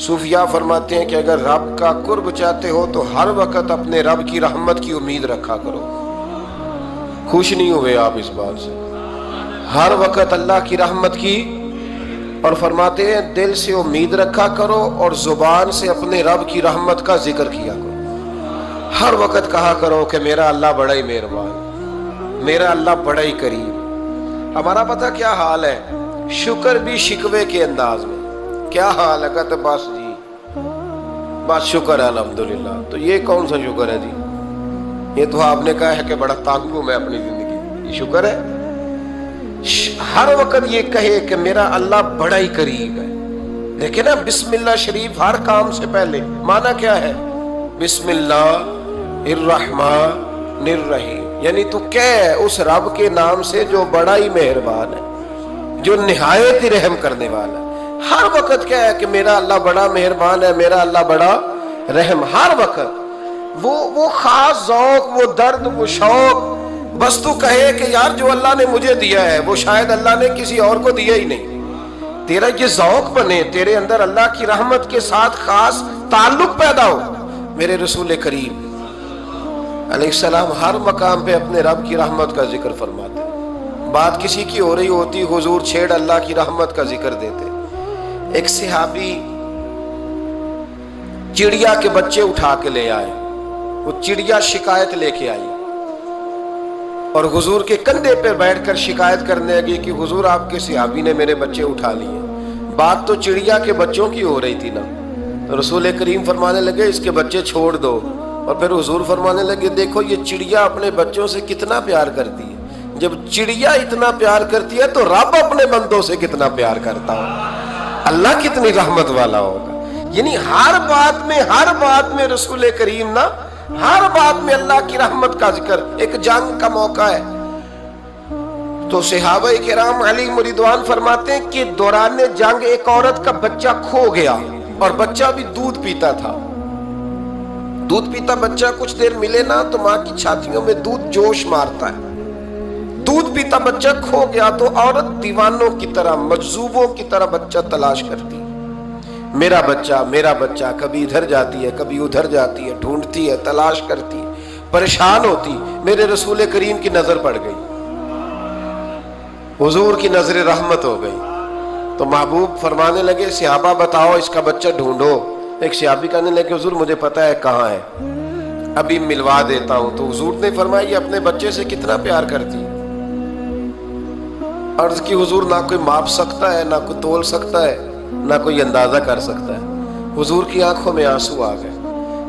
صوفیاء فرماتے ہیں کہ اگر رب کا قرب چاہتے ہو تو ہر وقت اپنے رب کی رحمت کی امید رکھا کرو۔ خوش نہیں ہوئے آپ اس بات سے؟ ہر وقت اللہ کی رحمت کی، اور فرماتے ہیں دل سے امید رکھا کرو اور زبان سے اپنے رب کی رحمت کا ذکر کیا کرو۔ ہر وقت کہا کرو کہ میرا اللہ بڑا ہی مہربان، میرا اللہ بڑا ہی کریم۔ ہمارا پتہ کیا حال ہے؟ شکر بھی شکوے کے انداز میں۔ کیا حال ہے؟ کہتے بس جی بس شکر ہے الحمدللہ۔ تو یہ کون سا شکر ہے جی؟ یہ تو آپ نے کہا ہے کہ بڑا تانگ ہوں میں اپنی زندگی، یہ شکر ہے؟ ہر وقت یہ کہے کہ میرا اللہ بڑا ہی قریب ہے۔ دیکھیں نا بسم اللہ شریف ہر کام سے پہلے معنی کیا ہے؟ بسم اللہ الرحمن الرحیم، یعنی تو کہہ اس رب کے نام سے جو بڑا ہی مہربان ہے، جو نہایت ہی رحم کرنے والا ہے۔ ہر وقت کیا ہے کہ میرا اللہ بڑا مہربان ہے، میرا اللہ بڑا رحم۔ ہر وقت وہ خاص ذوق، وہ درد، وہ شوق، بس تو کہے کہ یار جو اللہ نے مجھے دیا ہے وہ شاید اللہ نے کسی اور کو دیا ہی نہیں۔ تیرا یہ ذوق بنے، تیرے اندر اللہ کی رحمت کے ساتھ خاص تعلق پیدا ہو۔ میرے رسول کریم علیہ السلام ہر مقام پہ اپنے رب کی رحمت کا ذکر فرماتے۔ بات کسی کی ہو رہی ہوتی، حضور چھیڑ اللہ کی رحمت کا ذکر دیتے۔ ایک صحابی چڑیا کے بچے اٹھا کے لے آئے، وہ چڑیا شکایت لے کے آئی اور حضور کے کندھے پہ بیٹھ کر شکایت کرنے لگی کہ حضور آپ کے صحابی نے میرے بچے اٹھا لیے۔ بات تو چڑیا کے بچوں کی ہو رہی تھی نا، تو رسول کریم فرمانے لگے اس کے بچے چھوڑ دو، اور پھر حضور فرمانے لگے دیکھو یہ چڑیا اپنے بچوں سے کتنا پیار کرتی ہے، جب چڑیا اتنا پیار کرتی ہے تو رب اپنے بندوں سے کتنا پیار کرتا ہو، اللہ کتنی رحمت والا ہوگا۔ یعنی ہر بات میں رسول کریم نا، ہر بات میں اللہ کی رحمت کا ذکر۔ ایک جنگ کا موقع ہے تو صحابہ کرام علیہم رضوان فرماتے ہیں کہ دوران جنگ ایک عورت کا بچہ کھو گیا، اور بچہ بھی دودھ پیتا تھا۔ دودھ پیتا بچہ کچھ دیر ملے نا تو ماں کی چھاتیوں میں دودھ جوش مارتا ہے۔ دودھ پیتا بچہ کھو گیا تو عورت دیوانوں کی طرح، مجذوبوں کی طرح بچہ تلاش کرتی، میرا بچہ، کبھی ادھر جاتی ہے کبھی ادھر جاتی ہے، ڈھونڈتی ہے، تلاش کرتی ہے، پریشان ہوتی۔ میرے رسول کریم کی نظر پڑ گئی، حضور کی نظر رحمت ہو گئی، تو محبوب فرمانے لگے صحابہ بتاؤ اس کا بچہ ڈھونڈو۔ ایک صحابی کہنے لگے حضور مجھے پتا ہے کہاں ہے، ابھی ملوا دیتا ہوں۔ تو حضور نے فرمایا یہ اپنے بچے سے کتنا پیار کرتی۔ عرض کی حضور نہ کوئی ماپ سکتا ہے، نہ کوئی تول سکتا ہے، نہ کوئی اندازہ کر سکتا ہے۔ حضور کی آنکھوں میں آنسو آ گئے۔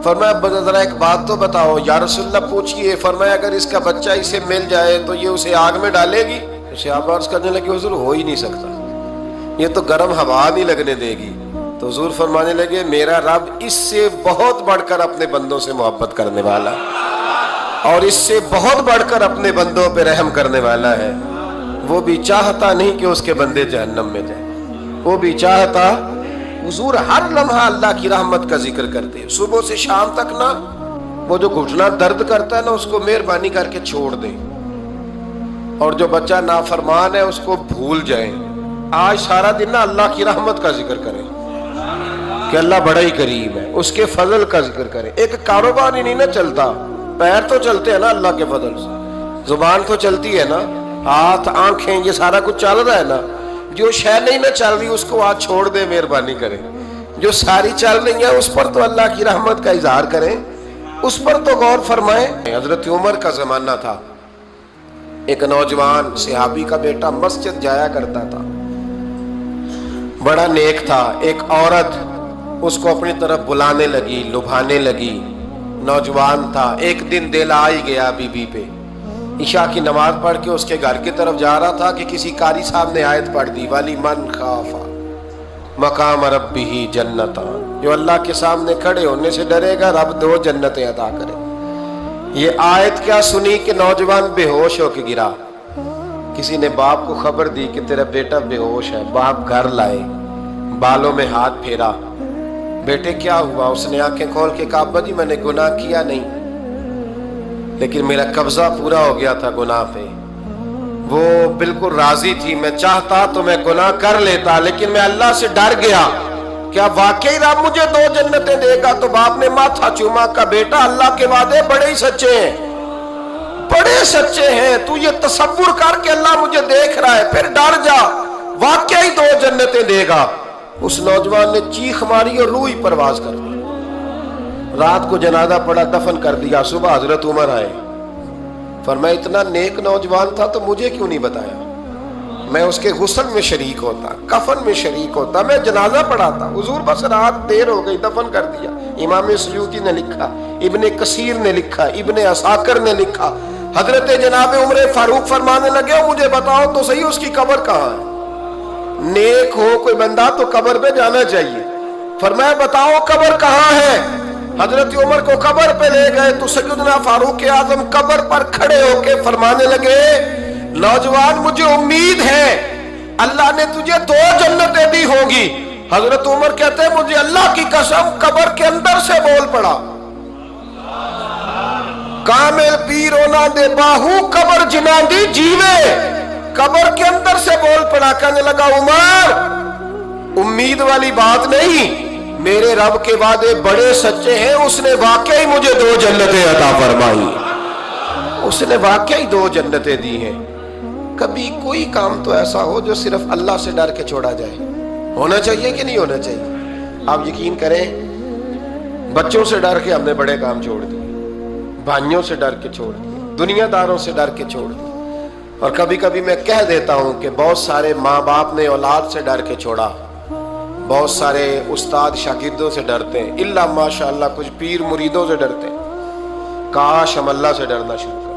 فرمایا ذرا ایک بات تو بتاؤ یا رسول اللہ پوچھئے۔ فرمایا اگر اس کا بچہ اسے مل جائے تو یہ اسے آگ میں ڈالے گی؟ صحابہ عرض کرنے لگے حضور ہو ہی نہیں سکتا، یہ تو گرم ہوا نہیں لگنے دے گی۔ تو حضور فرمانے لگے میرا رب اس سے بہت بڑھ کر اپنے بندوں سے محبت کرنے والا، اور اس سے بہت بڑھ کر اپنے بندوں پہ رحم کرنے والا ہے۔ وہ بھی چاہتا نہیں کہ اس کے بندے جہنم میں جائیں، وہ بھی چاہتا۔ حضور ہر لمحہ اللہ کی رحمت کا ذکر کرتے، صبح سے شام تک نا وہ جو گھٹنا درد کرتا ہے نا اس کو مہربانی کر کے چھوڑ دیں، اور جو بچہ نافرمان ہے اس کو بھول جائیں۔ آج سارا دن نا اللہ کی رحمت کا ذکر کریں کہ اللہ بڑا ہی کریم ہے، اس کے فضل کا ذکر کریں۔ ایک کاروبار ہی نہیں نا چلتا، پیر تو چلتے ہیں نا اللہ کے فضل سے، زبان تو چلتی ہے نا، ہاتھ آنکھیں یہ سارا کچھ چل رہا ہے نا۔ جو شے نہیں نہ چل رہی اس کو آج چھوڑ دیں، مہربانی کریں۔ جو ساری چل رہی ہیں اس پر تو اللہ کی رحمت کا اظہار کریں، اس پر تو غور فرمائیں۔ حضرت عمر کا زمانہ تھا، ایک نوجوان صحابی کا بیٹا مسجد جایا کرتا تھا، بڑا نیک تھا۔ ایک عورت اس کو اپنی طرف بلانے لگی، لبھانے لگی، نوجوان تھا۔ ایک دن دل آ ہی گیا بی بی پہ، عشاء کی نماز پڑھ کے اس کے گھر کی طرف جا رہا تھا کہ کسی قاری صاحب نے آیت پڑھ دی وَلِمَنْ خَافَ مَقَامَ رَبِّهِ جَنَّتَانِ، جو اللہ کے سامنے کھڑے ہونے سے ڈرے گا رب 2 جنتیں عطا کرے۔ یہ آیت کیا سنی کہ نوجوان بے ہوش ہو کے گرا۔ کسی نے باپ کو خبر دی کہ تیرا بیٹا بے ہوش ہے، باپ گھر لائے، بالوں میں ہاتھ پھیرا، بیٹے کیا ہوا؟ اس نے آنکھیں کھول کے کہا ابا جی میں نے گناہ کیا نہیں، لیکن میرا قبضہ پورا ہو گیا تھا گناہ پہ، وہ بالکل راضی تھی، میں چاہتا تو میں گناہ کر لیتا لیکن میں اللہ سے ڈر گیا، کیا واقعی رب مجھے 2 جنتیں دے گا؟ تو باپ نے ماتھا چوما، کا بیٹا اللہ کے وعدے بڑے ہی سچے ہیں، بڑے سچے ہیں، تو یہ تصور کر کے اللہ مجھے دیکھ رہا ہے، پھر ڈر جا، واقعی 2 جنتیں دے گا۔ اس نوجوان نے چیخ ماری اور روح ہی پرواز کر دی۔ رات کو جنازہ پڑا، دفن کر دیا، صبح حضرت عمر آئے، فرمایا اتنا نیک نوجوان تھا تو مجھے کیوں نہیں بتایا؟ میں اس کے غسل میں شریک ہوتا، کفن میں شریک ہوتا، میں جنازہ پڑھاتا۔ حضور بس رات دیر ہو گئی، دفن کر دیا۔ امام سیوطی نے لکھا، ابن کثیر نے لکھا، ابن عساکر نے لکھا، حضرت جناب عمر فاروق فرمانے لگے مجھے بتاؤ تو صحیح اس کی قبر کہاں ہے؟ نیک ہو کوئی بندہ تو قبر پہ جانا چاہیے۔ فرمایا بتاؤ قبر کہاں ہے؟ حضرت عمر کو قبر پہ لے گئے تو سیدنا فاروق اعظم قبر پر کھڑے ہو کے فرمانے لگے نوجوان مجھے امید ہے اللہ نے تجھے 2 جنتیں دی ہوں گی۔ حضرت عمر کہتے ہیں مجھے اللہ کی قسم قبر کے اندر سے بول پڑا، کامل پیرونا دے باہو قبر جنا دی جیوے، قبر کے اندر سے بول پڑا، کہنے لگا عمر امید والی بات نہیں، میرے رب کے وعدے بڑے سچے ہیں، اس نے واقعی مجھے 2 جنتیں عطا فرمائی، اس نے واقعی 2 جنتیں دی ہیں۔ کبھی کوئی کام تو ایسا ہو جو صرف اللہ سے ڈر کے چھوڑا جائے، ہونا چاہیے کہ نہیں ہونا چاہیے؟ آپ یقین کریں بچوں سے ڈر کے ہم نے بڑے کام چھوڑ دیے، بھائیوں سے ڈر کے چھوڑ دیے، دنیا داروں سے ڈر کے چھوڑ دیے، اور کبھی کبھی میں کہہ دیتا ہوں کہ بہت سارے ماں باپ نے اولاد سے ڈر کے چھوڑا، بہت سارے استاد شاگردوں سے ڈرتے ہیں، الا ماشاءاللہ کچھ پیر مریدوں سے ڈرتے ہیں۔ کاش ہم اللہ سے ڈرنا شروع کریں۔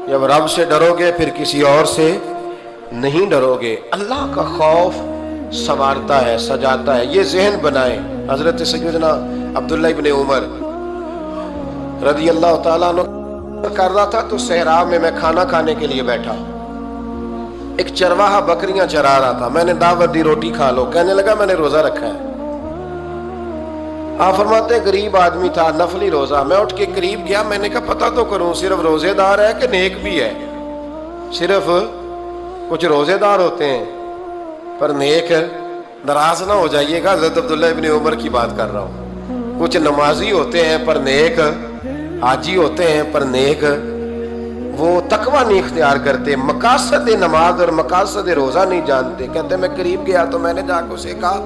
جب رب سے ڈرو گے پھر کسی اور سے نہیں ڈرو گے۔ اللہ کا خوف سنوارتا ہے، سجاتا ہے، یہ ذہن بنائیں۔ حضرت سیدنا عبداللہ ابن عمر رضی اللہ تعالیٰ عنہ کر رہا تھا تو صحرا میں کھانا کھانے کے لیے بیٹھا، ایک چرواہا بکریاں چرا رہا تھا، میں نے دعوت دی روٹی کھا لو، کہنے لگا میں نے روزہ رکھا ہے۔ آپ فرماتے ہیں غریب آدمی تھا، نفلی روزہ، میں اٹھ کے قریب گیا، میں نے کہا پتہ تو کروں صرف روزے دار ہے کہ نیک بھی ہے؟ صرف کچھ روزے دار ہوتے ہیں پر نیک، ناراض نہ ہو جائیے گا، حضرت عبداللہ ابن عمر کی بات کر رہا ہوں، کچھ نمازی ہوتے ہیں پر نیک، حاجی ہوتے ہیں پر نیک، وہ تقوی نہیں اختیار کرتے، مقاصد نماز اور مقاصد روزہ نہیں جانتے۔ کہتے میں قریب گیا تو میں نے جا کے اسے کہا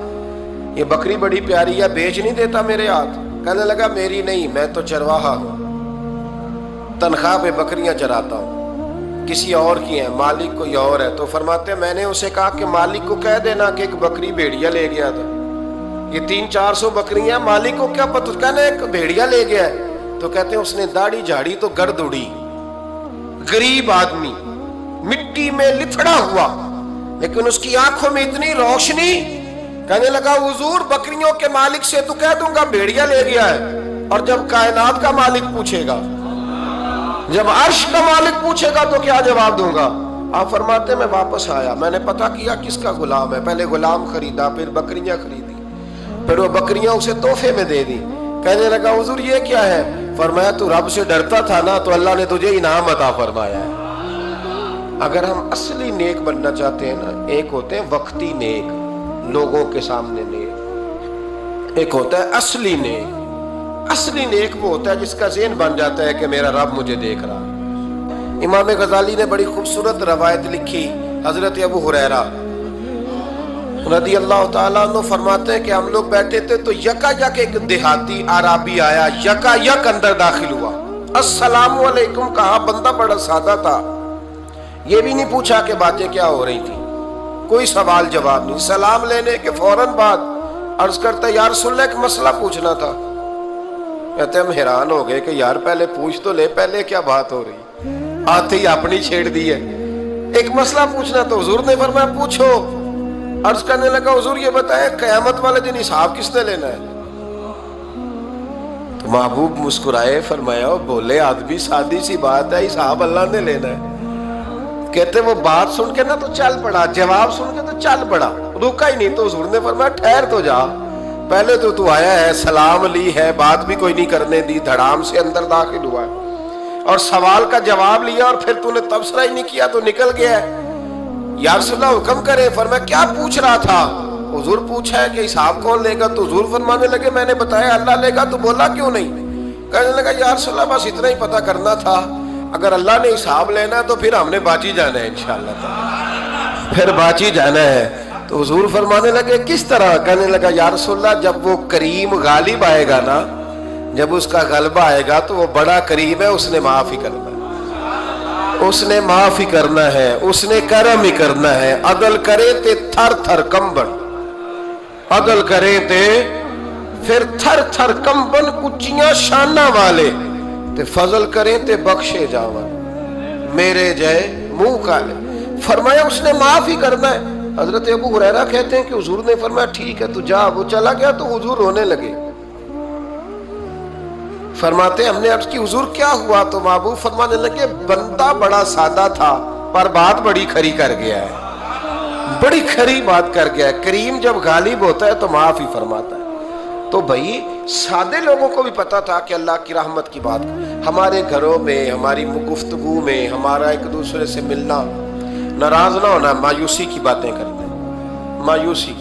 یہ بکری بڑی پیاری ہے، بیچ نہیں دیتا میرے ہاتھ؟ کہنے لگا میری نہیں، میں تو چرواہا ہوں، تنخواہ پہ بکریاں چراتا ہوں، کسی اور کی ہیں، مالک کوئی اور ہے۔ تو فرماتے ہیں میں نے اسے کہا کہ مالک کو کہہ دینا کہ ایک بکری بھیڑیا لے گیا تھا، یہ 300-400 بکریاں، مالک کو کیا پتہ، کہنے ایک بھیڑیا لے گیا ہے۔ تو کہتے ہیں اس نے داڑھی جھاڑی تو گرد اڑی، غریب آدمی مٹی میں لتڑا ہوا، لیکن اس کی آنکھوں میں اتنی روشنی، کہنے لگا حضور بکریوں کے مالک سے تو کہہ دوں گا بھیڑیا لے گیا ہے، اور جب کائنات کا مالک پوچھے گا، جب عرش کا مالک پوچھے گا تو کیا جواب دوں گا؟ آپ فرماتے ہیں میں واپس آیا، میں نے پتا کیا کس کا غلام ہے، پہلے غلام خریدا، پھر بکریاں خریدی، پھر وہ بکریاں اسے تحفے میں دے دی۔ کہنے لگا حضور یہ کیا ہے؟ فرمایا تو رب سے ڈرتا تھا نا تو اللہ نے تجھے انعام عطا فرمایا ہے۔ اگر ہم اصلی نیک بننا چاہتے ہیں نا، ایک ہوتے ہیں وقتی نیک، لوگوں کے سامنے نیک، ایک ہوتا ہے اصلی نیک۔ اصلی نیک وہ ہوتا ہے جس کا ذہن بن جاتا ہے کہ میرا رب مجھے دیکھ رہا۔ امام غزالی نے بڑی خوبصورت روایت لکھی، حضرت ابو ہریرہ رضی اللہ تعالیٰ عنہ فرماتے ہیں کہ ہم لوگ بیٹھے تھے تو یکا یک ایک دیہاتی عربی آیا، یکا یک اندر داخل ہوا، السلام علیکم کہا، بندہ بڑا سادہ تھا، یہ بھی نہیں پوچھا کہ باتیں کیا ہو رہی تھی، کوئی سوال جواب نہیں، سلام لینے کے فوراً بعد عرض کرتا یا رسول اللہ ایک مسئلہ پوچھنا تھا۔ کہتے ہم حیران ہو گئے کہ یار پہلے پوچھ تو لے، پہلے کیا بات ہو رہی، آتے ہی اپنی چھیڑ دی ہے، ایک مسئلہ پوچھنا تو حضور نے فرمایا پوچھو۔ عرض کرنے لگا حضور یہ بتائیں قیامت والے دن حساب کس نے لینا ہے؟ تو محبوب مسکرائے، فرمایا بولے آدمی سادی سی بات ہے، حساب اللہ نے لینا ہے۔ کہتے وہ بات سن کے نا تو چل پڑا، جواب سن کے تو چل پڑا، رکا ہی نہیں۔ تو حضور نے فرمایا ٹھہر تو جا، پہلے تو آیا ہے، سلام لی ہے، بات بھی کوئی نہیں کرنے دی، دھڑام سے اندر داخل ہوا ہے اور سوال کا جواب لیا اور پھر تو نے تبصرہ ہی نہیں کیا تو نکل گیا ہے۔ یا رسول اللہ حکم کرے، فرمایا کیا پوچھ رہا تھا؟ हुजूर पूछा है कि हिसाब कौन लेगा, तो हुजूर फरमाने लगे मैंने बताया अल्लाह लेगा, तो बोला क्यों नहीं? कहने लगा या रसूलल्लाह बस इतना ही पता करना था, अगर अल्लाह ने हिसाब लेना तो फिर हमने बाजी जाना है इंशाअल्लाह, फिर बाजी जाना है। तो हुजूर फरमाने लगे किस तरह? कहने लगा या रसूलल्लाह जब वो करीम गालिब आएगा ना, जब उसका गलबा आएगा तो वो बड़ा करीम है, उसने माफ ही करना है, उसने माफ ही करना है, उसने करम ही करना है। अदल करे ते थर थर कंबन, अदल करे ते फिर थर थर कंबन, उच्चियां शाना वाले ते फजल करे ते बख्शे जावन, मेरे जय मुंह काले। फरमाया उसने माफ ही करना है। हजरत अबू हुरैरा कहते हैं कि हुजूर ने फरमाया ठीक है तू जा। वो चला गया तो हुजूर रोने लगे। फरमाते हमने अर्ज की हुजूर क्या हुआ? तो महबूब फरमाने लगे बंदा बड़ा सादा था पर बात बड़ी खरी कर गया है, बड़ी खरी बात कर गया है। करीम जब गालिब होता है तो माफ ही फरमाता है। तो भाई सादे लोगों को भी पता था कि अल्लाह की रहमत की बात, हमारे घरों में हमारी गुफ्तगू में हमारा एक दूसरे से मिलना, नाराज ना होना, मायूसी की बातें करते हैं, मायूसी।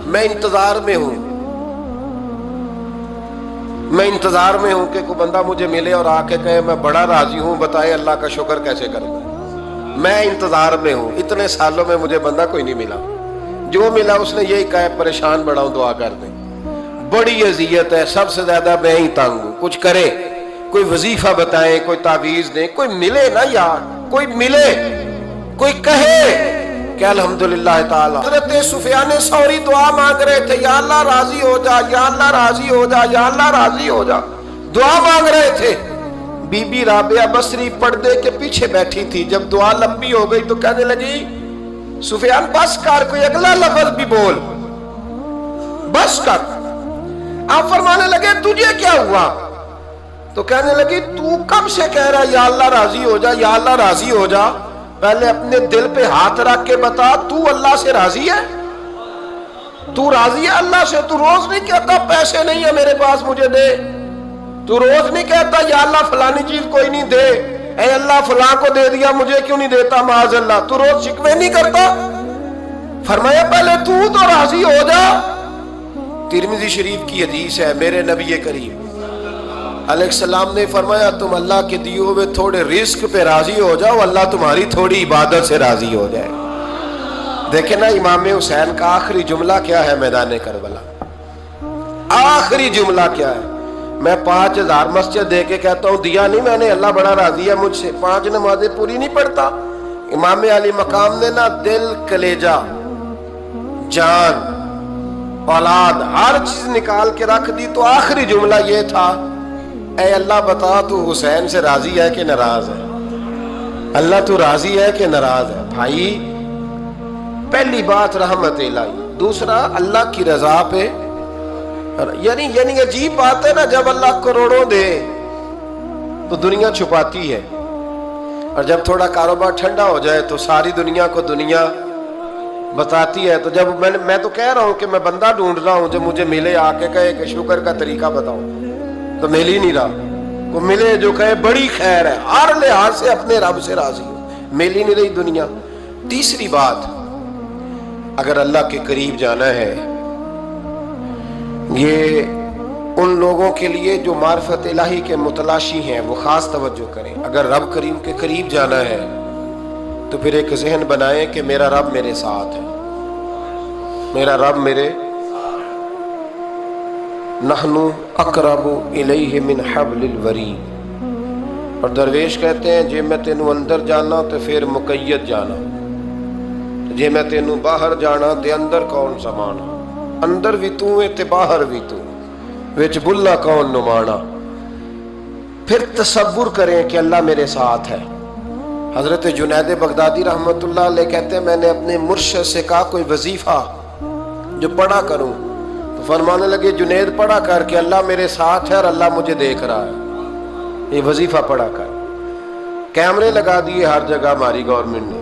मैं इंतजार में हूं, मैं इंतजार में हूं कि कोई बंदा मुझे मिले और आके कहे मैं बड़ा राजी हूं, बताए अल्लाह का शुक्र कैसे करना है। मैं इंतजार में हूं, इतने सालों में मुझे बंदा कोई नहीं मिला, जो मिला उसने यही कहा परेशान बड़ा हूं दुआ कर दे, बड़ी अजियत है, सबसे ज्यादा मैं ही तंग हूं, कुछ करे, कोई वजीफा बताए, कोई तावीज दे, कोई मिले ना यार, कोई मिले, कोई कहे कि अल्हम्दुलिल्लाह ताला। हज़रत सुफियान सौरी दुआ मांग रहे थे, या अल्लाह राजी हो जा, या अल्लाह राजी हो जा, या अल्लाह राजी हो जा, दुआ मांग रहे थे। बीबी राबिया बसरी पर्दे के पीछे बैठी थी। जब दुआ लंबी हो गई तो कहने लगी सुफियान बस कर, कोई अगला लफ्ज भी बोल, बस कर। आप फरमाने लगे तुझे क्या हुआ? तो कहने लगी तू कब से कह रहा या अल्लाह राजी हो जा, या अल्लाह राजी हो जा, पहले अपने दिल पे हाथ रख के बता तू अल्लाह से राजी है? तू राजी है अल्लाह से? तू रोज नहीं कहता पैसे नहीं है मेरे पास मुझे दे, तू रोज नहीं कहता या अल्लाह फलानी चीज कोई नहीं दे, ऐ अल्लाह फलां को दे दिया मुझे क्यों नहीं देता माज अल्लाह, तू रोज शिकवे नहीं करता? फरमाया पहले तू तो राजी हो जा। तिरमिजी शरीफ की हदीस है, मेरे नबी करीम अलैहिस्सलाम ने फरमाया तुम अल्लाह के दिए हुए थोड़े रिस्क पे राजी हो जाओ, अल्लाह तुम्हारी थोड़ी इबादत से राजी हो जाए। देखे ना इमाम हुसैन का आखिरी जुमला क्या है मैदान करबला, आखिरी जुमला क्या है? मैं 5000 मस्जिद दे के कहता हूं दिया नहीं मैंने, अल्लाह बड़ा राजी है मुझसे, 5 नमाजें पूरी नहीं पढ़ता। इमाम अली मकाम ने ना दिल, कलेजा, जान, औलाद हर चीज निकाल के रख दी। तो आखिरी जुमला ये था ऐ अल्लाह बता तू हुसैन से राजी है कि नाराज है? अल्लाह तू राजी है कि नाराज है? भाई पहली बात रहमत इलाही, दूसरा अल्लाह की रजा पे, यानी अजीब बात है ना, जब अल्लाह करोड़ों दे तो दुनिया छुपाती है, और जब थोड़ा कारोबार ठंडा हो जाए तो सारी दुनिया को दुनिया बताती है। तो जब मैं तो कह रहा हूं कि मैं बंदा ढूंढ रहा हूं जो मुझे मिले आके कहे कि शुक्र का तरीका बताओ, तो मिल ही नहीं रहा। को मिले जो कहे बड़ी खैर है, हर लिहाज से अपने रब से राजी हो, मिल ही नहीं रही दुनिया। तीसरी बात, अगर अल्लाह के करीब जाना है, ये उन लोगों के लिए जो मार्फत इलाही के मुतलाशी हैं वो खास तवज्जो करें। अगर रब करीम के करीब जाना है तो फिर एक जहन बनाएं कि मेरा रब मेरे साथ है, मेरा रब मेरे, नहनु अकरबु इलैहि मिन हब्लिल वरीद। और दरवेश कहते हैं जे मैं तेनू अंदर जाना तो फिर मुकैयद जाना, जे मैं तेनू बाहर जाना ते अंदर कौन समाना, अंदर भी तू है ते बाहर भी तू, विच बुल्ला कौन नुमाना। फिर तसव्वुर करें कि अल्लाह मेरे साथ है। हजरत जुनैद बगदादी रहमतुल्लाह अलैह कहते हैं मैंने अपने मुर्शिद से कहा कोई वजीफा जो पढ़ा करूं, तो फरमाने लगे जुनैद पढ़ा कर कि अल्लाह मेरे साथ है और अल्लाह मुझे देख रहा है, ये वजीफा पढ़ा कर। कैमरे लगा दिए हर जगह हमारी गवर्नमेंट ने,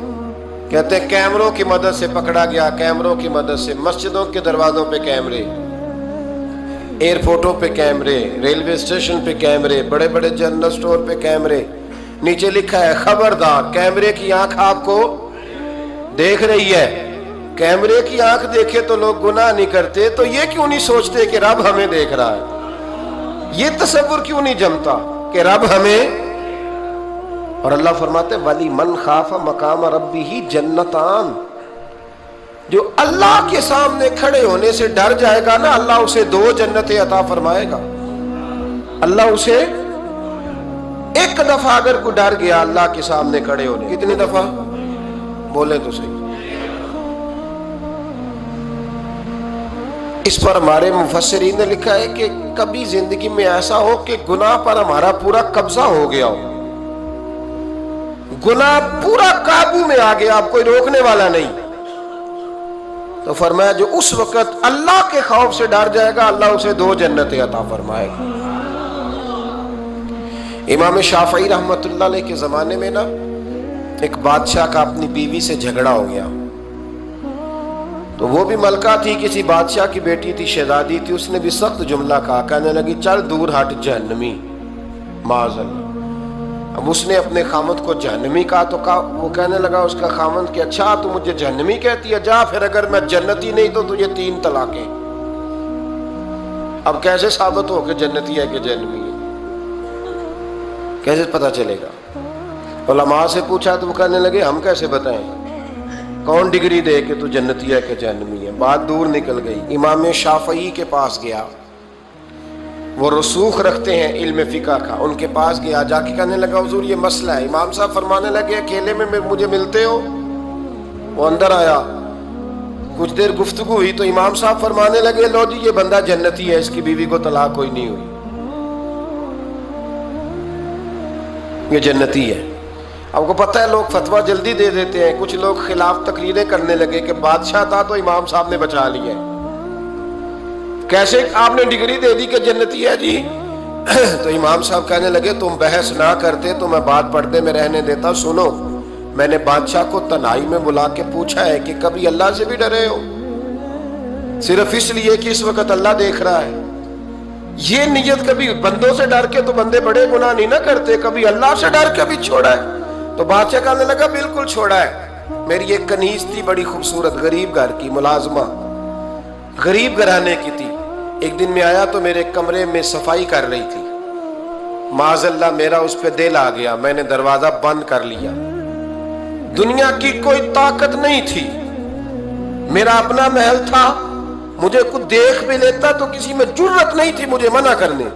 कहते हैं कैमरों की मदद से पकड़ा गया, कैमरों की मदद से, मस्जिदों के दरवाजों पे कैमरे, एयरपोर्टों पे कैमरे, रेलवे स्टेशन पे कैमरे, बड़े बड़े जनरल स्टोर पे कैमरे, नीचे लिखा है खबरदार कैमरे की आंख आपको देख रही है, कैमरे की आंख देखे तो लोग गुनाह नहीं करते, तो ये क्यों नहीं सोचते कि रब हमें देख रहा है? ये तसव्वुर क्यों नहीं जमता कि रब हमें। और अल्लाह फरमाते वली मन खाफा मकाम रब्बिही जन्नतान, जो अल्लाह के सामने खड़े होने से डर जाएगा ना, अल्लाह उसे 2 जन्नतें अता फरमाएगा। अल्लाह उसे एक दफा अगर कोई डर गया अल्लाह के सामने खड़े होने, कितनी दफा बोले तो सही। इस पर हमारे मुफस्सिरीन ने लिखा है कि कभी जिंदगी में ऐसा हो कि गुनाह पर हमारा पूरा कब्जा हो गया हो, गुनाह पूरा काबू में आ गया, अब कोई रोकने वाला नहीं, तो फरमाया जो उस वक्त अल्लाह के खौफ से डर जाएगा अल्लाह उसे 2 जन्नतें अता फरमाएगा। इमाम शाफई रहमतुल्लाह अलैह के जमाने में ना एक बादशाह का अपनी बीवी से झगड़ा हो गया। तो वो भी मलका थी, किसी बादशाह की बेटी थी, शहजादी थी। उसने भी सख्त जुमला कहा, कहने लगी चल दूर हट जहन्नमी, माज़अल्लाह। अब उसने अपने खामद को जहन्नमी कहा तो वो कहने लगा उसका खामद कि अच्छा तू मुझे जहन्नमी कहती है, जा फिर अगर मैं जन्नती नहीं तो तुझे 3 तलाकें। अब कैसे साबित हो कि जन्नती है कि जहन्नमी है, कैसे पता चलेगा? उलमा से पूछा तो वो कहने लगे हम कैसे बताएं, कौन डिग्री दे कि तू जन्नती है कि जहन्नमी है। बात दूर निकल गई। इमाम शाफई के पास गया, वो रसूख रखते हैं इल्म फिक़ह का, उनके पास गया, जाके कहने लगा हुजूर ये मसला है। इमाम साहब फरमाने लगे अकेले में मुझे मिलते हो? वो अंदर आया, कुछ देर गुफ्तगू हुई तो इमाम साहब फरमाने लगे लो जी ये बंदा जन्नती है, इसकी बीवी को तलाक कोई नहीं हुई, ये जन्नती है। आपको पता है लोग फतवा जल्दी दे देते हैं, कुछ लोग खिलाफ तकरीरें करने लगे कि बादशाह था तो इमाम साहब ने बचा लिया। कैसे आपने डिग्री दे दी कि जन्नती है जी? तो इमाम साहब कहने लगे तुम बहस ना करते तो मैं बात पर्दे में रहने देता। सुनो, मैंने बादशाह को तन्हाई में बुला के पूछा है कि कभी अल्लाह से भी डरे हो? सिर्फ इसलिए कि इस वक्त अल्लाह देख रहा है। ये नियत कभी बंदों से डर के तो बंदे बड़े गुनाह नहीं ना करते, कभी अल्लाह से डर के भी छोड़ा है। तो बादशाह कहने लगा बिल्कुल छोड़ा है। मेरी एक कनीज थी बड़ी खूबसूरत, गरीब घर की मुलाजमा, गरीब घराने की थी। एक दिन में आया तो मेरे कमरे में सफाई कर रही थी। माज़अल्लाह मेरा उस पर दिल आ गया, मैंने दरवाजा बंद कर लिया। दुनिया की कोई ताकत नहीं थी, मेरा अपना महल था, मुझे कुछ देख भी लेता तो किसी में जुर्रत नहीं थी मुझे मना करने।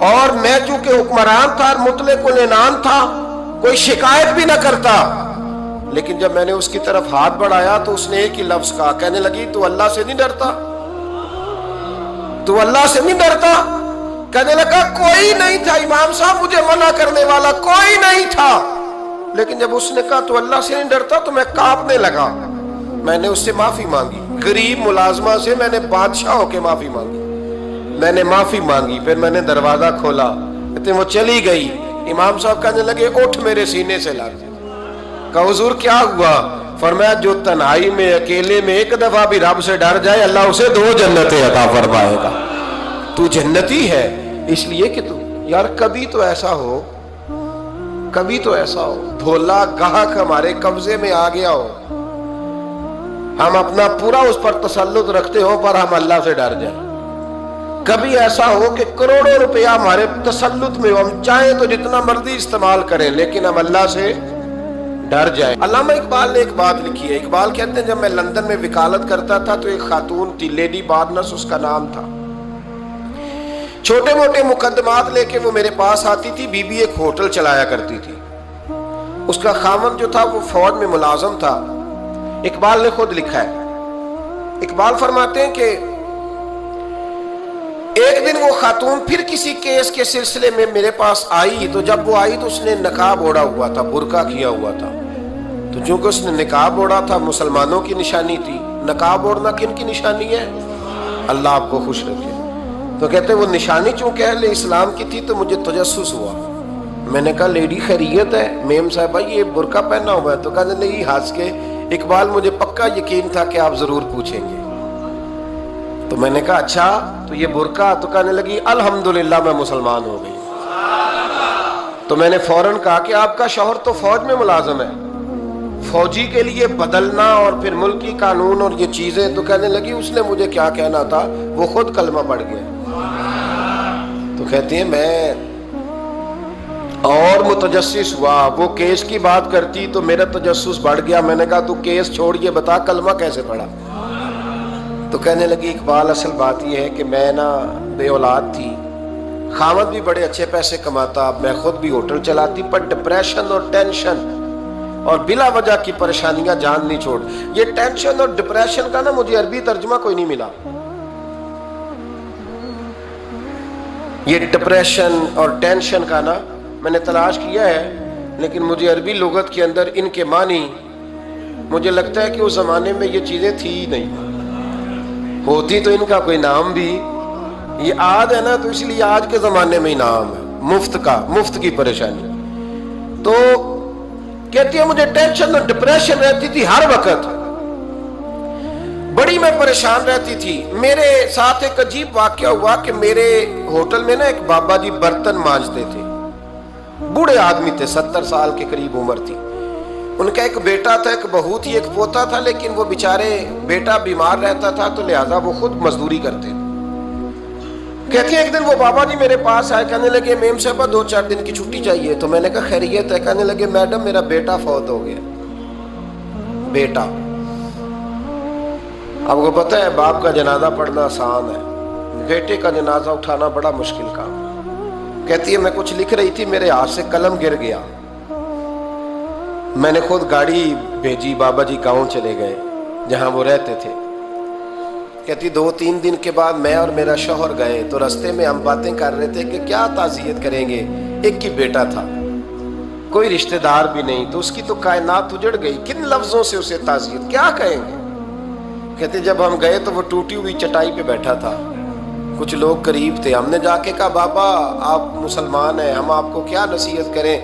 और मैं चूंकि हुक्मरान था, मुतले कुल इनाम था, कोई शिकायत भी ना करता। लेकिन जब मैंने उसकी तरफ हाथ बढ़ाया तो उसने एक ही लफ्ज कहा, कहने लगी तू अल्लाह से नहीं डरता? तू अल्लाह से नहीं डरता? कहने लगा कोई नहीं था इमाम साहब मुझे मना करने वाला, कोई नहीं था। लेकिन जब उसने कहा तू अल्लाह से नहीं डरता तो मैं कांपने लगा। मैंने उससे माफी मांगी, गरीब मुलाजमा से मैंने बादशाह होके माफी मांगी। मैंने माफी मांगी, फिर मैंने दरवाजा खोला, कहते वो चली गई। इमाम साहब कहने लगे उठ मेरे सीने से लग। कहा हुजूर क्या हुआ? फरमाया जो तन्हाई में अकेले में एक दफा भी रब से डर जाए अल्लाह उसे 2 जन्नतें अता फरमाएगा। तू जन्नती है इसलिए कि तू यार कभी तो ऐसा हो, कभी तो ऐसा हो भोला गाहक हमारे कब्जे में आ गया हो, हम अपना पूरा उस पर तसल्लुत रखते हो पर हम अल्लाह से डर जाए। कभी ऐसा हो कि करोड़ों रुपया हमारे तसल्लुत में हो, हम चाहें तो जितना मर्जी इस्तेमाल करें लेकिन हम अल्लाह से डर जाए। अल्लामा इकबाल ने एक बात लिखी है। इकबाल कहते हैं जब मैं लंदन में वकालत करता था तो एक खातून थी, लेडी बार्नस उसका नाम था। छोटे मोटे मुकदमात लेके वो मेरे पास आती थी। बीबी एक होटल चलाया करती थी, उसका खामन जो था वो फौज में मुलाजम था। इकबाल ने खुद लिखा है, इकबाल फरमाते हैं कि एक दिन वो खातून फिर किसी केस के सिलसिले में मेरे पास आई। तो जब वो आई तो उसने नकाब ओढ़ा हुआ था, बुर्का किया हुआ था। तो चूंकि उसने निकाब ओढ़ा था, मुसलमानों की निशानी थी। नकाब ओढ़ना किन की निशानी है? अल्लाह आपको खुश रखे। तो कहते वो निशानी चूंकि अहले इस्लाम की थी तो मुझे तजस्सुस हुआ। मैंने कहा लेडी खैरियत है? मेम साहब भाई ये बुर्का पहना हुआ है। तो कहने लगी हंस के, इकबाल मुझे पक्का यकीन था कि आप जरूर पूछेंगे। तो मैंने कहा अच्छा तो ये बुर्का? तो कहने लगी अल्हम्दुलिल्लाह मैं मुसलमान हो गई। तो मैंने फौरन कहा कि आपका शौहर तो फौज में मुलाजिम है। फौजी के लिए बदलना और फिर मुल्की कानून और ये चीजें, तो कहने लगी उसने मुझे क्या कहना था, वो खुद कलमा पढ़ गया। तो कहती है मैं और मुतजस्सिस हुआ, वो केस की बात करती तो मेरा तजस्सुस बढ़ गया। मैंने कहा तू केस छोड़, ये बता कलमा कैसे पढ़ा। तो कहने लगी इकबाल असल बात ये है कि मैं ना बे औलाद थी, खामद भी बड़े अच्छे पैसे कमाता, मैं खुद भी होटल चलाती, पर डिप्रेशन और टेंशन और बिला वजह की परेशानियां जान नहीं छोड़। ये टेंशन और डिप्रेशन का ना मुझे अरबी तर्जुमा कोई नहीं मिला। ये डिप्रेशन और टेंशन का ना मैंने तलाश किया है, लेकिन मुझे अरबी लुगत के अंदर इनके मानी मुझे लगता है कि उस जमाने में ये चीजें थी ही नहीं। होती तो इनका कोई नाम भी, ये आज है ना तो इसलिए आज के जमाने में ही नाम है मुफ्त का, मुफ्त की परेशानी। तो कहती है मुझे टेंशन और डिप्रेशन रहती थी हर वक्त, बड़ी मैं परेशान रहती थी। मेरे साथ एक अजीब वाकया हुआ कि मेरे होटल में ना एक बाबा जी बर्तन मांजते थे, बूढ़े आदमी थे, 70 साल के करीब उम्र थी। उनका एक बेटा था, एक बहू थी, एक पोता था, लेकिन वो बेचारे बेटा बीमार रहता था तो लिहाजा वो खुद मजदूरी करते थे। कहती है एक दिन वो बाबा जी मेरे पास आए, कहने लगे मेम साहबा 2-4 दिन की छुट्टी चाहिए। तो मैंने कहा खैरियत है। कहने लगे मैडम मेरा बेटा फौत हो गया। बेटा, आपको पता है बाप का जनाजा पढ़ना आसान है, बेटे का जनाजा उठाना बड़ा मुश्किल काम। कहती है मैं कुछ लिख रही थी, मेरे हाथ से कलम गिर गया, मैंने खुद गाड़ी भेजी, बाबा जी गाँव चले गए जहां वो रहते थे। कहती 2-3 दिन के बाद मैं और मेरा शौहर गए तो रास्ते में हम बातें कर रहे थे कि क्या ताज़ियत करेंगे, एक ही बेटा था, कोई रिश्तेदार भी नहीं, तो उसकी तो कायनात उजड़ गई, किन लफ्जों से उसे ताज़ियत क्या कहेंगे। कहते जब हम गए तो वो टूटी हुई चटाई पे बैठा था, कुछ लोग करीब थे, हमने जाके कहा बाबा आप मुसलमान हैं, हम आपको क्या नसीहत करें,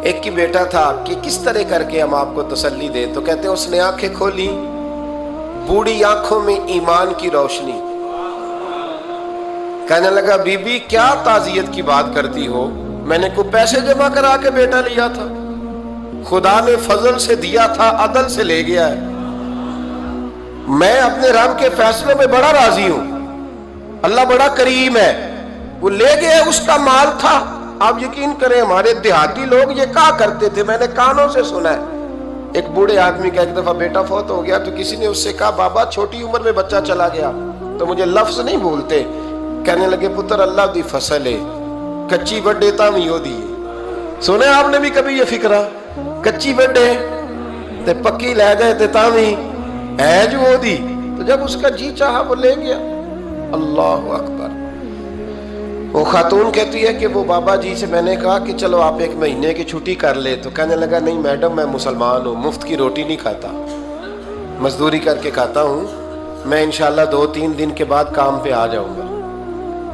एक ही बेटा था कि किस तरह करके हम आपको तसल्ली दें। तो कहते उसने आंखें खोली, बूढ़ी आंखों में ईमान की रोशनी। कहने लगा बीबी क्या ताज़ियत की बात करती हो, मैंने को पैसे जमा करा के बेटा लिया था, खुदा ने फजल से दिया था, अदल से ले गया है। मैं अपने रब के फैसले में बड़ा राजी हूं, अल्लाह बड़ा करीम है, वो ले गया, उसका माल था। आप यकीन करें हमारे देहाती लोग ये क्या करते थे, मैंने कानों से सुना है। एक बूढ़े आदमी का एक दफा बेटा फौत हो गया तो किसी ने उससे कहा बाबा छोटी उम्र में बच्चा चला गया, तो मुझे लफ्ज नहीं भूलते, कहने लगे पुत्र अल्लाह दी फसल है, कच्ची बड्डे तामी हो दी। सुने आपने भी कभी ये फिक्रा, कच्ची बड्डे ते पक्की ले गए ते तामी है जो हो दी। तो जब उसका जी चाहा वो ले गया। अल्लाह अकबर। वो खातून कहती है कि वो बाबा जी से मैंने कहा कि चलो आप 1 महीने की छुट्टी कर ले, तो कहने लगा नहीं मैडम मैं मुसलमान हूँ, मुफ्त की रोटी नहीं खाता, मजदूरी करके खाता हूँ, मैं इंशाल्लाह 2-3 दिन के बाद काम पे आ जाऊंगा।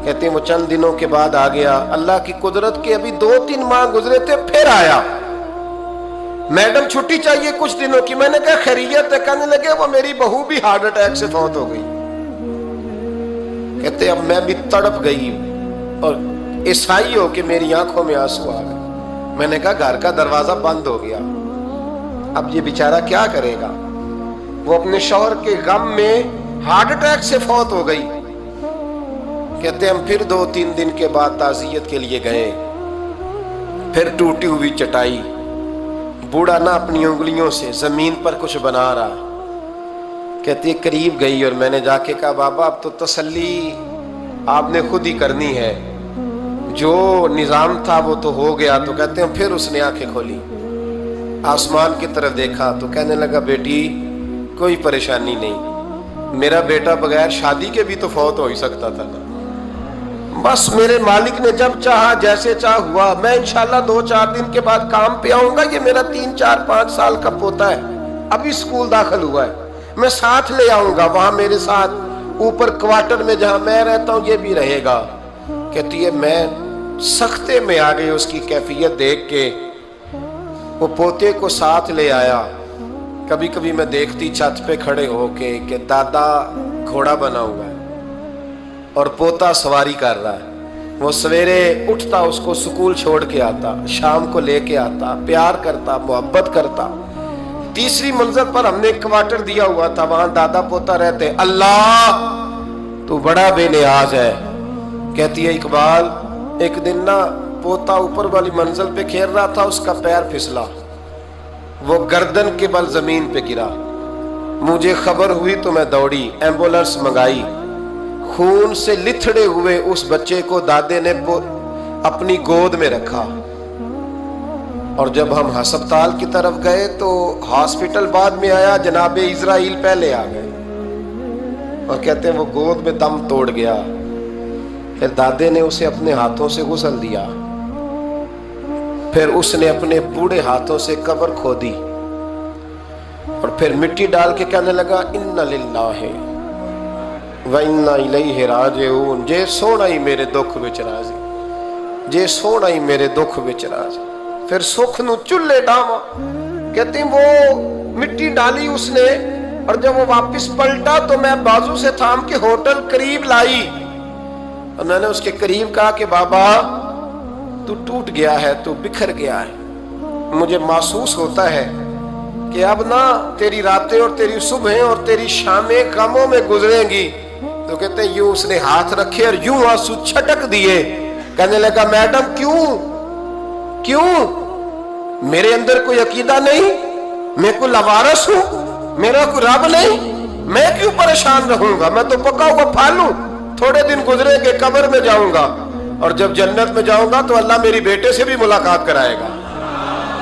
कहते हैं वो चंद दिनों के बाद आ गया, अल्लाह की कुदरत के अभी 2-3 माह गुजरे थे फिर आया, मैडम छुट्टी चाहिए कुछ दिनों की। मैंने कहा खैरियत है। कहने लगे वो मेरी बहू भी हार्ट अटैक से फौत हो गई। कहते अब मैं भी तड़प गई और ईसाई हो के मेरी आंखों में आंसू आ गए। मैंने कहा घर का दरवाजा बंद हो गया, अब ये बेचारा क्या करेगा। वो अपने शौहर के गम में हार्ट अटैक से फौत हो गई। कहते हम फिर 2-3 दिन के बाद ताज़ियत के लिए गए, फिर टूटी हुई चटाई, बूढ़ा ना अपनी उंगलियों से जमीन पर कुछ बना रहा। कहती करीब गई और मैंने जाके कहा बाबा अब तो तसल्ली आपने खुद ही करनी है, जो निजाम था वो तो हो गया। तो कहते हैं फिर उसने आंखें खोली, आसमान की तरफ देखा तो कहने लगा बेटी कोई परेशानी नहीं, मेरा बेटा बगैर शादी के भी तो फौत हो ही सकता था ना, बस मेरे मालिक ने जब चाहा जैसे चाह हुआ, मैं इंशाल्लाह 2-4 दिन के बाद काम पे आऊंगा। ये मेरा 3-4-5 साल का पोता है, अभी स्कूल दाखिल हुआ है, मैं साथ ले आऊंगा, वहां मेरे साथ ऊपर क्वार्टर में जहां मैं रहता हूं ये भी रहेगा। कहती है मैं सख्ते में आ गई उसकी कैफियत देख के, वो पोते को साथ ले आया। कभी कभी मैं देखती छत पे खड़े होके कि दादा घोड़ा बना हुआ है और पोता सवारी कर रहा है। वो सवेरे उठता उसको स्कूल छोड़ के आता, शाम को लेके आता, प्यार करता, मोहब्बत करता। तीसरी मंजिल पर हमने एक क्वार्टर दिया हुआ था, वहां दादा पोता रहते। अल्लाह तू बड़ा बेनियाज है। कहती है इकबाल, एक दिन ना पोता ऊपर वाली मंजिल पे खेल रहा था, उसका पैर फिसला, वो गर्दन के बल जमीन पे गिरा। मुझे खबर हुई तो मैं दौड़ी, एम्बुलेंस मंगाई। खून से लिथड़े हुए उस बच्चे को दादे ने अपनी गोद में रखा। और जब हम अस्पताल की तरफ गए तो हॉस्पिटल बाद में आया, जनाबे इजराइल पहले आ गए और कहते हैं वो गोद में दम तोड़ गया। फिर दादे ने उसे अपने हाथों से गुसल दिया, फिर उसने अपने बूढ़े हाथों से कब्र खोदी और फिर मिट्टी डाल के कहने लगा इन्ना लिल्लाहि व इन्ना इलैहि राजिऊन। जे सोना ही मेरे दुख विच राजी, जे सोना ही मेरे दुख विच राजी। फिर सुख नू चुल्ले डावा। कहती वो मिट्टी डाली उसने, और जब वो वापस पलटा तो मैं बाजू से थाम के होटल करीब लाई और मैंने उसके करीब कहा कि बाबा तू टूट गया है, तू बिखर गया है। मुझे महसूस होता है कि अब ना तेरी रातें और तेरी सुबहें और तेरी शामें गमों में गुजरेंगी। तो कहते हैं यूं उसने हाथ रखे और यूं आंसू छटक दिए। कहने लगा मैडम क्यों क्यों, मेरे अंदर कोई अकीदा नहीं, मैं कोई लवारस हूं, मेरा कोई रब नहीं, मैं क्यों परेशान रहूंगा, मैं तो पका हुआ फालू। थोड़े दिन गुजरेंगे, कब्र में जाऊंगा और जब जन्नत में जाऊंगा तो अल्लाह मेरी बेटे से भी मुलाकात कराएगा,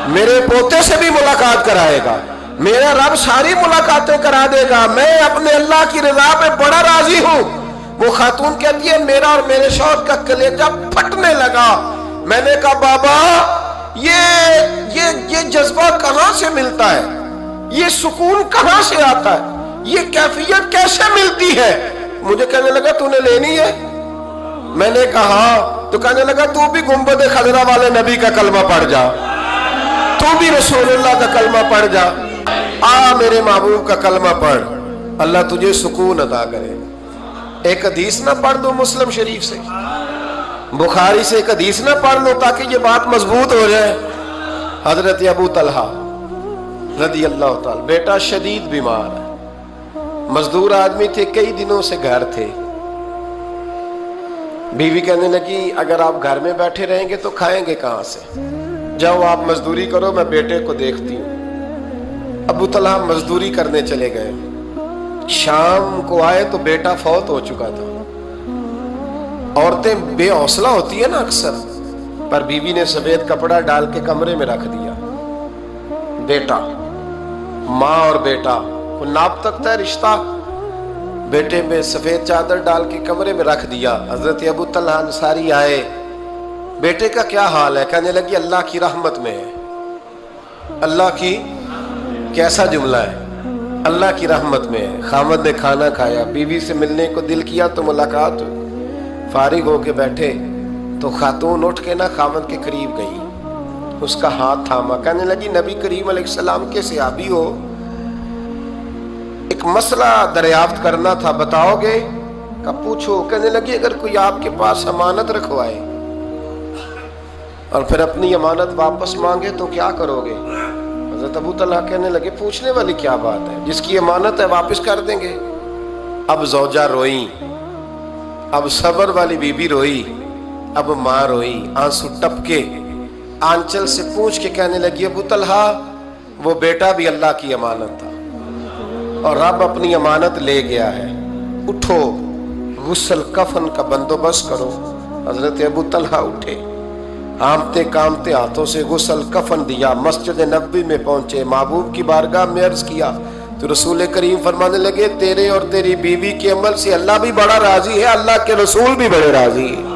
मेरे पोते से भी मुलाकात कराएगा, मेरा रब सारी मुलाकातें करा देगा। मैं अपने अल्लाह की रजा पे बड़ा राजी हूं। वो खातून कहती है मेरा और मेरे शौहर का कलेजा फटने लगा। मैंने कहा बाबा ये जज्बा कहां से मिलता है, ये सुकून कहां से आता है, ये कैफियत कैसे मिलती है। मुझे कहने लगा तूने लेनी है। मैंने कहा, तो कहने लगा तू भी गुंबद खजरा वाले नबी का कलमा पढ़ जा, तू भी रसूलुल्लाह का कलमा पढ़ जा, आ मेरे महबूब का कलमा पढ़, अल्लाह तुझे सुकून अता करे। एक हदीस ना पढ़ दो मुस्लिम शरीफ से, बुखारी से एक हदीस ना पढ़ लो ताकि ये बात मजबूत हो जाए। हजरत अबू तलहा रदी अल्लाह ताला, बेटा शदीद बीमार है, मजदूर आदमी थे, कई दिनों से घर थे। बीवी कहने लगी अगर आप घर में बैठे रहेंगे तो खाएंगे कहां से, जाओ आप मजदूरी करो, मैं बेटे को देखती हूँ। अबू तलहा मजदूरी करने चले गए। शाम को आए तो बेटा फौत हो चुका था। औरतें बेहौसला होती है ना अक्सर, पर बीवी ने सफेद कपड़ा डाल के कमरे में रख दिया। बेटा, माँ और बेटा वो नाप तकता है रिश्ता, बेटे में सफेद चादर डाल के कमरे में रख दिया। हजरत अबू तलहा अंसारी आए, बेटे का क्या हाल है? कहने लगी अल्लाह की रहमत में है। अल्लाह की, कैसा जुमला है, अल्लाह की रहमत में है। खामद ने खाना खाया, बीवी से मिलने को दिल किया तो मुलाकात हुई। फारिग होके बैठे तो खातून उठ के ना खामद के करीब गई, उसका हाथ थामा, कहने लगी नबी करीम अलैहिस्सलाम के सहाबी हो, एक मसला दरियाफ्त करना था, बताओगे? का पूछो। कहने लगी अगर कोई आपके पास अमानत रखवाए और फिर अपनी अमानत वापस मांगे तो क्या करोगे? हज़रत अबू तलहा कहने लगे पूछने वाली क्या बात है, जिसकी अमानत है वापस कर देंगे। अब ज़ौजा रोई, अब सबर वाली बीबी रोई, अब माँ रोई, आंसू टपके, आंचल से पूछ के कहने लगी अबू तलहा वो बेटा भी अल्लाह की अमानत था और रब अपनी अमानत ले गया है, उठो गुस्ल कफन का बंदोबस्त करो। हजरत अबू तलहा उठे, आमते कामते हाथों से गुस्ल कफन दिया, मस्जिद नबवी में पहुंचे, महबूब की बारगाह में अर्ज किया तो रसूल करीम फरमाने लगे तेरे और तेरी बीवी के अमल से अल्लाह भी बड़ा राजी है, अल्लाह के रसूल भी बड़े राजी है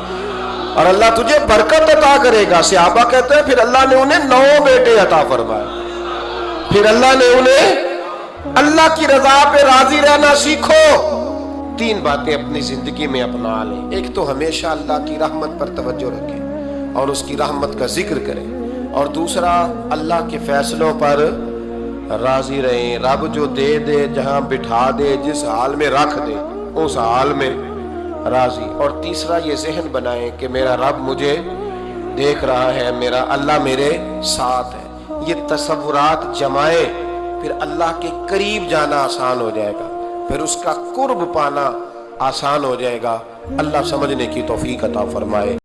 और अल्लाह तुझे बरकत अता करेगा। सहाबा कहते हैं फिर अल्लाह ने उन्हें 9 बेटे अता फरमाए। फिर अल्लाह ने उन्हें अल्लाह की रजा पे राजी रहना सीखो। 3 बातें अपनी जिंदगी में अपना लें। एक तो हमेशा अल्लाह की रहमत पर तवज्जो रखें और उसकी रहमत का जिक्र करें, और दूसरा अल्लाह के फैसलों पर राजी रहें। रब जो दे दे, जहां बिठा दे, जिस हाल में रख दे उस हाल में राजी। और तीसरा ये जहन बनाएं कि मेरा रब मुझे देख रहा है, मेरा अल्लाह मेरे साथ है। ये तसव्वुरात जमाए پھر اللہ کے قریب جانا آسان ہو جائے گا، پھر اس کا قرب پانا آسان ہو جائے گا۔ اللہ سمجھنے کی توفیق عطا فرمائے۔